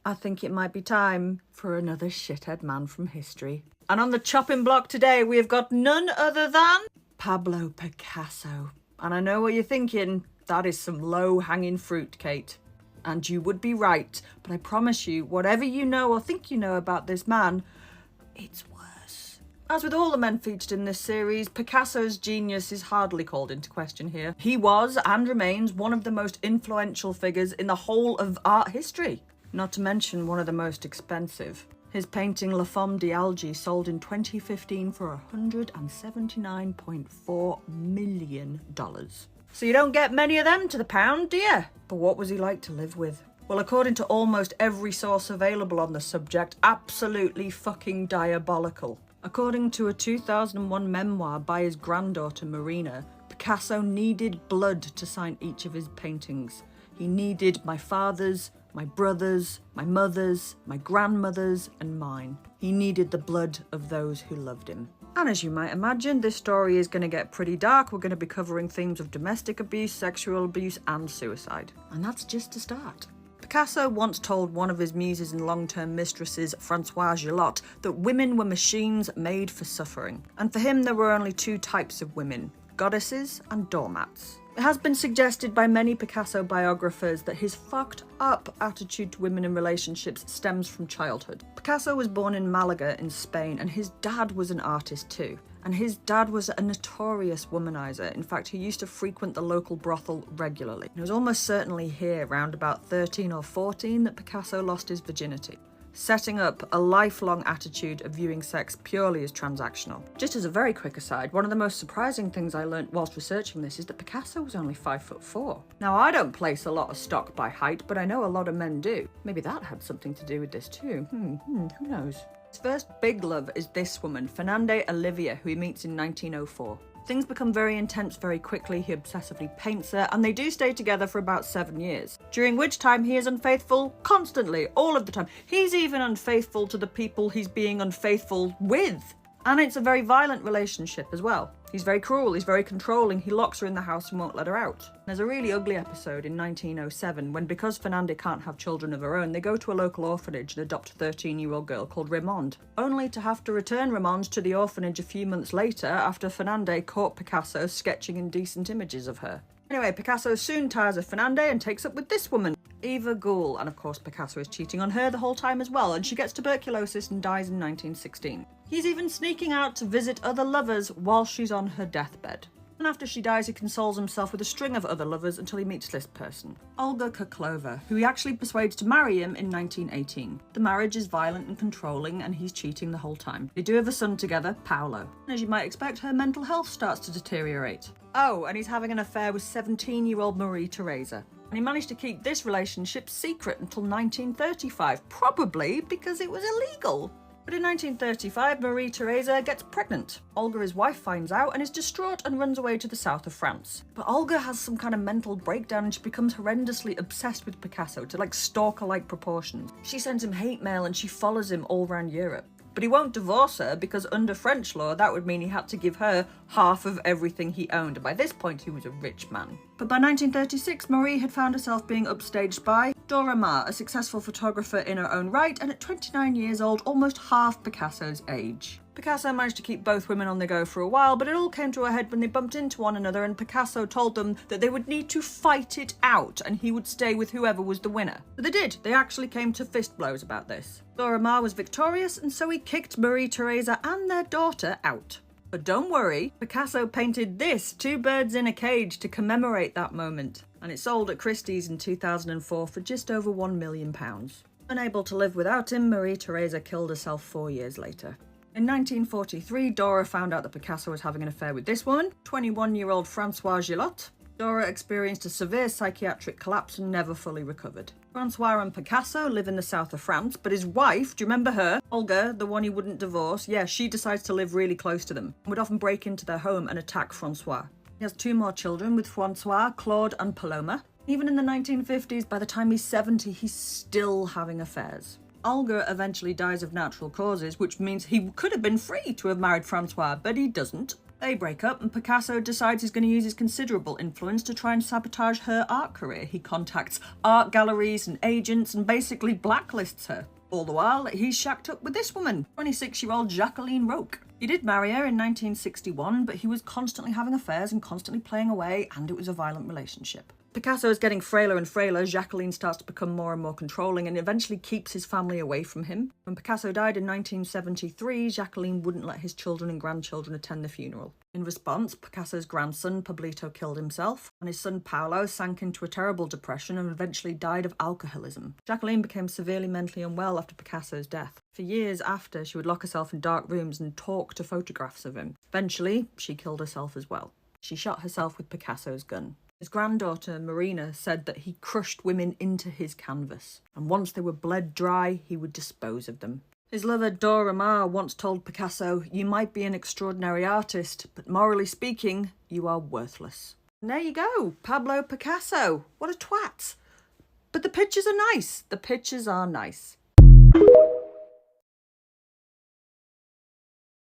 I think it might be time for another shithead man from history. And on the chopping block today, we have got none other than Pablo Picasso. And I know what you're thinking, that is some low-hanging fruit, Kate. And you would be right, but I promise you, whatever you know or think you know about this man, it's worse. As with all the men featured in this series, Picasso's genius is hardly called into question here. He was, and remains, one of the most influential figures in the whole of art history. Not to mention one of the most expensive. His painting La Femme d'Alger sold in 2015 for $179.4 million. So you don't get many of them to the pound, do you? But what was he like to live with? Well, according to almost every source available on the subject, absolutely fucking diabolical. According to a 2001 memoir by his granddaughter Marina, Picasso needed blood to sign each of his paintings. He needed my father's, my brother's, my mother's, my grandmother's, and mine. He needed the blood of those who loved him. And as you might imagine, this story is going to get pretty dark. We're going to be covering themes of domestic abuse, sexual abuse, and suicide. And that's just a start. Picasso once told one of his muses and long-term mistresses, Françoise Gillotte, that women were machines made for suffering. And for him, there were only two types of women, goddesses and doormats. It has been suggested by many Picasso biographers that his fucked up attitude to women in relationships stems from childhood. Picasso was born in Malaga in Spain, and his dad was an artist too. And his dad was a notorious womanizer. In fact, he used to frequent the local brothel regularly. It was almost certainly here, around about 13 or 14, that Picasso lost his virginity, setting up a lifelong attitude of viewing sex purely as transactional. Just as a very quick aside, one of the most surprising things I learnt whilst researching this is that Picasso was only 5'4". Now, I don't place a lot of stock by height, but I know a lot of men do. Maybe that had something to do with this too. Who knows? His first big love is this woman, Fernande Olivia, who he meets in 1904. Things become very intense very quickly. He obsessively paints her, and they do stay together for about 7 years, during which time he is unfaithful constantly, all of the time. He's even unfaithful to the people he's being unfaithful with. And it's a very violent relationship as well. He's very cruel, he's very controlling, he locks her in the house and won't let her out. There's a really ugly episode in 1907 when, because Fernande can't have children of her own, they go to a local orphanage and adopt a 13-year-old girl called Raymonde, only to have to return Raymonde to the orphanage a few months later after Fernande caught Picasso sketching indecent images of her. Anyway, Picasso soon tires of Fernande and takes up with this woman, Eva Goul, and of course Picasso is cheating on her the whole time as well, and she gets tuberculosis and dies in 1916. He's even sneaking out to visit other lovers while she's on her deathbed. And after she dies, he consoles himself with a string of other lovers until he meets this person, Olga Koklova, who he actually persuades to marry him in 1918. The marriage is violent and controlling, and he's cheating the whole time. They do have a son together, Paolo. And as you might expect, her mental health starts to deteriorate. Oh, and he's having an affair with 17-year-old Marie Theresa. And he managed to keep this relationship secret until 1935, probably because it was illegal. But in 1935, Marie Theresa gets pregnant. Olga, his wife, finds out and is distraught and runs away to the south of France. But Olga has some kind of mental breakdown and she becomes horrendously obsessed with Picasso to stalker-like proportions. She sends him hate mail and she follows him all around Europe. But he won't divorce her because under French law, that would mean he had to give her half of everything he owned. And by this point, he was a rich man. But by 1936, Marie had found herself being upstaged by Dora Maar, a successful photographer in her own right, and at 29 years old, almost half Picasso's age. Picasso managed to keep both women on the go for a while, but it all came to a head when they bumped into one another and Picasso told them that they would need to fight it out and he would stay with whoever was the winner. But they did. They actually came to fist blows about this. Dora Maar was victorious, and so he kicked Marie Theresa and their daughter out. But don't worry, Picasso painted this, 2 birds in a cage, to commemorate that moment. And it sold at Christie's in 2004 for just over £1 million. Unable to live without him, Marie Theresa killed herself 4 years later. In 1943, Dora found out that Picasso was having an affair with this woman, 21-year-old Françoise Gillotte. Dora experienced a severe psychiatric collapse and never fully recovered. François and Picasso live in the south of France, but his wife, do you remember her? Olga, the one he wouldn't divorce, yeah, she decides to live really close to them and would often break into their home and attack François. He has 2 more children with François, Claude and Paloma. Even in the 1950s, by the time he's 70, he's still having affairs. Olga eventually dies of natural causes, which means he could have been free to have married François, but he doesn't. They break up and Picasso decides he's going to use his considerable influence to try and sabotage her art career. He contacts art galleries and agents and basically blacklists her. All the while, he's shacked up with this woman, 26-year-old Jacqueline Roque. He did marry her in 1961, but he was constantly having affairs and constantly playing away, and it was a violent relationship. Picasso is getting frailer and frailer. Jacqueline starts to become more and more controlling and eventually keeps his family away from him. When Picasso died in 1973, Jacqueline wouldn't let his children and grandchildren attend the funeral. In response, Picasso's grandson, Pablito, killed himself, and his son, Paolo, sank into a terrible depression and eventually died of alcoholism. Jacqueline became severely mentally unwell after Picasso's death. For years after, she would lock herself in dark rooms and talk to photographs of him. Eventually, she killed herself as well. She shot herself with Picasso's gun. His granddaughter, Marina, said that he crushed women into his canvas, and once they were bled dry, he would dispose of them. His lover, Dora Maar, once told Picasso, "You might be an extraordinary artist, but morally speaking, you are worthless." And there you go, Pablo Picasso. What a twat. But the pictures are nice. The pictures are nice.